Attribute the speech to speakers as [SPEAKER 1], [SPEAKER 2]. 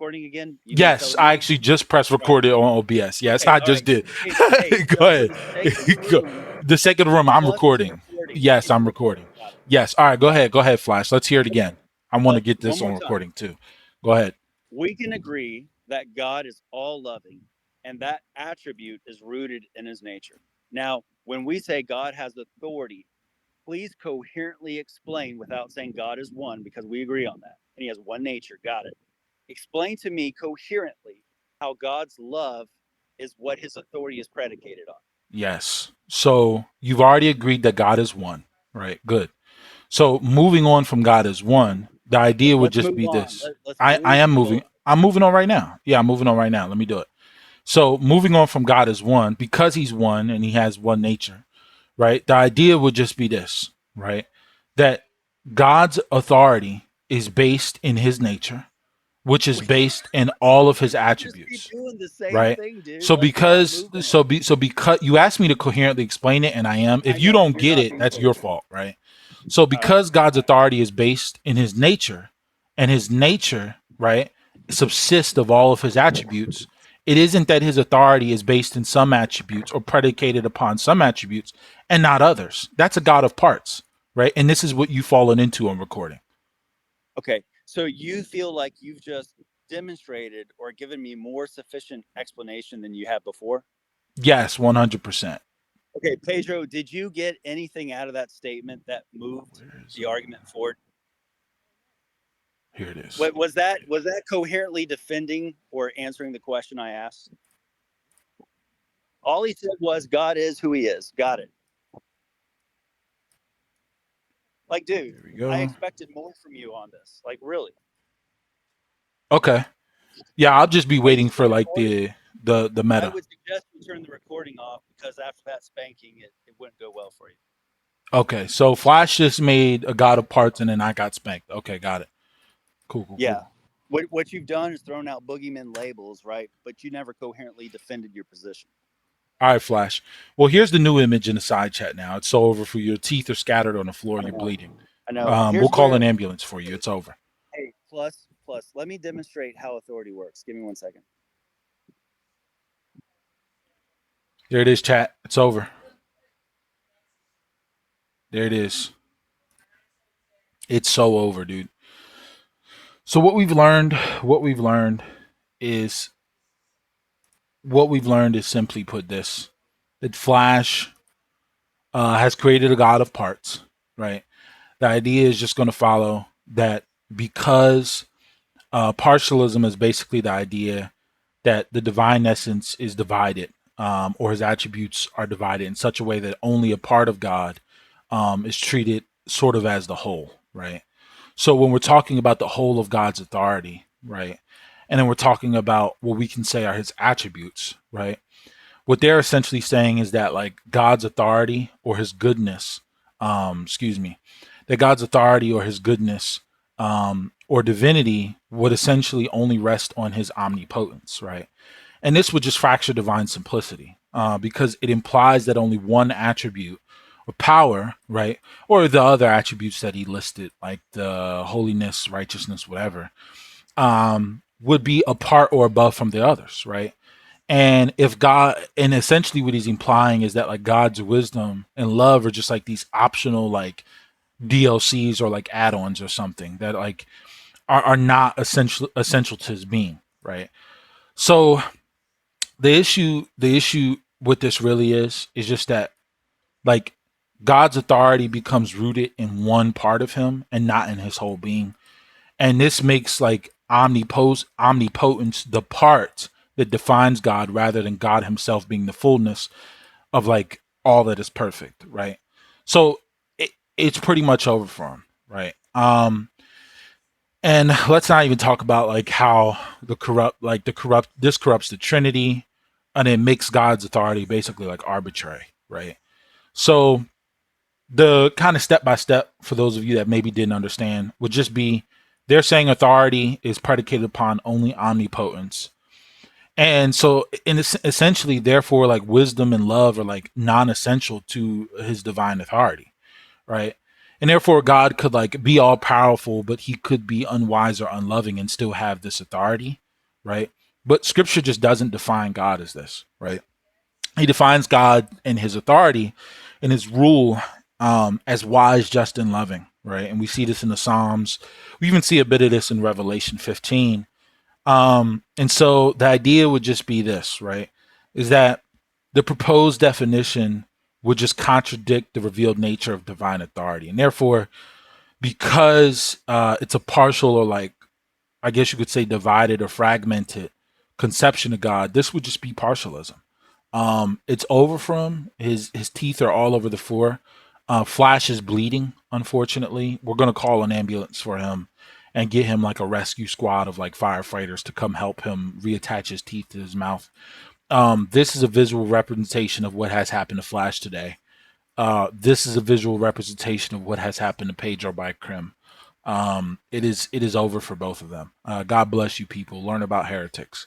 [SPEAKER 1] recording again? You need to tell
[SPEAKER 2] Yes,
[SPEAKER 1] them
[SPEAKER 2] I
[SPEAKER 1] again.
[SPEAKER 2] actually just pressed
[SPEAKER 1] All right.
[SPEAKER 2] record it on OBS. Yes,
[SPEAKER 1] Okay.
[SPEAKER 2] I
[SPEAKER 1] All
[SPEAKER 2] just
[SPEAKER 1] right.
[SPEAKER 2] did.
[SPEAKER 1] Hey.
[SPEAKER 2] Go
[SPEAKER 1] So for
[SPEAKER 2] ahead.
[SPEAKER 1] the sake of the
[SPEAKER 2] Go.
[SPEAKER 1] room,
[SPEAKER 2] The second room, I'm
[SPEAKER 1] plus it's
[SPEAKER 2] recording.
[SPEAKER 1] recording.
[SPEAKER 2] Yes,
[SPEAKER 1] It's
[SPEAKER 2] I'm
[SPEAKER 1] recording.
[SPEAKER 2] recording.
[SPEAKER 1] Got it.
[SPEAKER 2] Yes. All right, go
[SPEAKER 1] Got it.
[SPEAKER 2] ahead. Go ahead, Flash. Let's hear it
[SPEAKER 1] Okay.
[SPEAKER 2] again. I want to get
[SPEAKER 1] One
[SPEAKER 2] this
[SPEAKER 1] more
[SPEAKER 2] on
[SPEAKER 1] time.
[SPEAKER 2] recording too. Go ahead.
[SPEAKER 1] We can agree that God is all loving, and that attribute is rooted in his nature. Now, when we say God has authority, please coherently explain without saying God is one, because we agree on that. And he has one nature. Got it. Explain to me coherently how God's love is what his authority is predicated on.
[SPEAKER 2] Yes. So you've already agreed that God is one, right? Good. So moving on from God is one, the idea would
[SPEAKER 1] Let's
[SPEAKER 2] just
[SPEAKER 1] move
[SPEAKER 2] be
[SPEAKER 1] on.
[SPEAKER 2] this.
[SPEAKER 1] Let's
[SPEAKER 2] I
[SPEAKER 1] move
[SPEAKER 2] am moving.
[SPEAKER 1] on.
[SPEAKER 2] I'm moving on right now. Yeah, I'm moving on right now. Let me do it. So moving on from God is one, because he's one and he has one nature, right? The idea would just be this, right? That God's authority is based in his nature, which is based in all of his
[SPEAKER 1] You just keep
[SPEAKER 2] attributes,
[SPEAKER 1] doing the same
[SPEAKER 2] right?
[SPEAKER 1] thing, dude.
[SPEAKER 2] So
[SPEAKER 1] Let's not
[SPEAKER 2] because
[SPEAKER 1] move on.
[SPEAKER 2] so because you asked me to coherently explain it, and I am.
[SPEAKER 1] I
[SPEAKER 2] If you
[SPEAKER 1] know
[SPEAKER 2] don't
[SPEAKER 1] you're
[SPEAKER 2] get
[SPEAKER 1] not
[SPEAKER 2] it,
[SPEAKER 1] being
[SPEAKER 2] that's your
[SPEAKER 1] coherent.
[SPEAKER 2] fault, right? So
[SPEAKER 1] All right.
[SPEAKER 2] because God's authority is based in his nature, and his nature, right, subsists of all of his attributes, it isn't that his authority is based in some attributes or predicated upon some attributes and not others. That's a God of parts, right? And this is what you've fallen into on recording.
[SPEAKER 1] Okay. So you feel like you've just demonstrated or given me more sufficient explanation than you have before?
[SPEAKER 2] Yes, 100%.
[SPEAKER 1] Okay, Pedro, did you get anything out of that statement that moved
[SPEAKER 2] Where is
[SPEAKER 1] the argument forward?
[SPEAKER 2] Here it is.
[SPEAKER 1] What was that coherently defending or answering the question I asked? All he said was God is who he is. Got it. Like, dude,
[SPEAKER 2] There we
[SPEAKER 1] I
[SPEAKER 2] go.
[SPEAKER 1] expected more from you on this. Like, really.
[SPEAKER 2] Okay. Yeah, I'll just be
[SPEAKER 1] Are you
[SPEAKER 2] waiting for
[SPEAKER 1] still
[SPEAKER 2] like
[SPEAKER 1] recording?
[SPEAKER 2] the
[SPEAKER 1] I
[SPEAKER 2] meta.
[SPEAKER 1] would suggest you turn the recording off because after that spanking, it wouldn't go well for you.
[SPEAKER 2] Okay, so Flash just made a God of parts and then I got spanked. Okay, got it. Cool, cool,
[SPEAKER 1] Yeah.
[SPEAKER 2] cool.
[SPEAKER 1] What you've done is thrown out boogeyman labels, right? But you never coherently defended your position.
[SPEAKER 2] All right, Flash. Well, here's the new image in the side chat now. It's so over for you. Your teeth are scattered on the floor.
[SPEAKER 1] I
[SPEAKER 2] You're
[SPEAKER 1] know.
[SPEAKER 2] bleeding.
[SPEAKER 1] I know.
[SPEAKER 2] We'll
[SPEAKER 1] Here's
[SPEAKER 2] call
[SPEAKER 1] where,
[SPEAKER 2] an ambulance for you. It's over.
[SPEAKER 1] hey, plus, let me demonstrate how authority works. Give me 1 second.
[SPEAKER 2] There it is, chat. It's over. There it is. It's so over, dude. So is what we've learned is simply put this: that Flash has created a God of parts, right? The idea is just going to follow that because partialism is basically the idea that the divine essence is divided, or his attributes are divided in such a way that only a part of God is treated sort of as the whole, right? So when we're talking about the whole of God's authority, right, and then we're talking about what we can say are his attributes, right? What they're essentially saying is that like God's authority or his goodness, excuse me, that God's authority or his goodness or divinity would essentially only rest on his omnipotence, right? And this would just fracture divine simplicity because it implies that only one attribute or power, right, or the other attributes that he listed, like the holiness, righteousness, whatever, would be apart or above from the others, right? And if God, and essentially what he's implying is that like God's wisdom and love are just like these optional like DLCs or like add-ons or something that like are not essential to his being, right? So the issue with this really is just that like God's authority becomes rooted in one part of him and not in his whole being. And this makes like omnipotence the part that defines God rather than God himself being the fullness of like all that is perfect, right? So it's pretty much over for him, right? And let's not even talk about like how this corrupts the Trinity and it makes God's authority basically like arbitrary, right? So the kind of step by step for those of you that maybe didn't understand would just be they're saying authority is predicated upon only omnipotence. And so essentially therefore like wisdom and love are like non-essential to his divine authority, right? And therefore God could like be all powerful, but he could be unwise or unloving and still have this authority. right? But Scripture just doesn't define God as this, right? He defines God and His authority and His rule as wise, just, and loving, right? And we see this in the Psalms. We even see a bit of this in Revelation 15. And so the idea would just be this, right? Is that the proposed definition would just contradict the revealed nature of divine authority. And therefore, because it's a partial or like, I guess you could say divided or fragmented conception of God, this would just be partialism. It's over for him. His teeth are all over the floor. Flash is bleeding. Unfortunately, we're gonna call an ambulance for him and get him like a rescue squad of like firefighters to come help him reattach his teeth to his mouth. This is a visual representation of what has happened to Flash today. This is a visual representation of what has happened to Pedro by Krim. It is over for both of them. God bless you, people. Learn about heretics.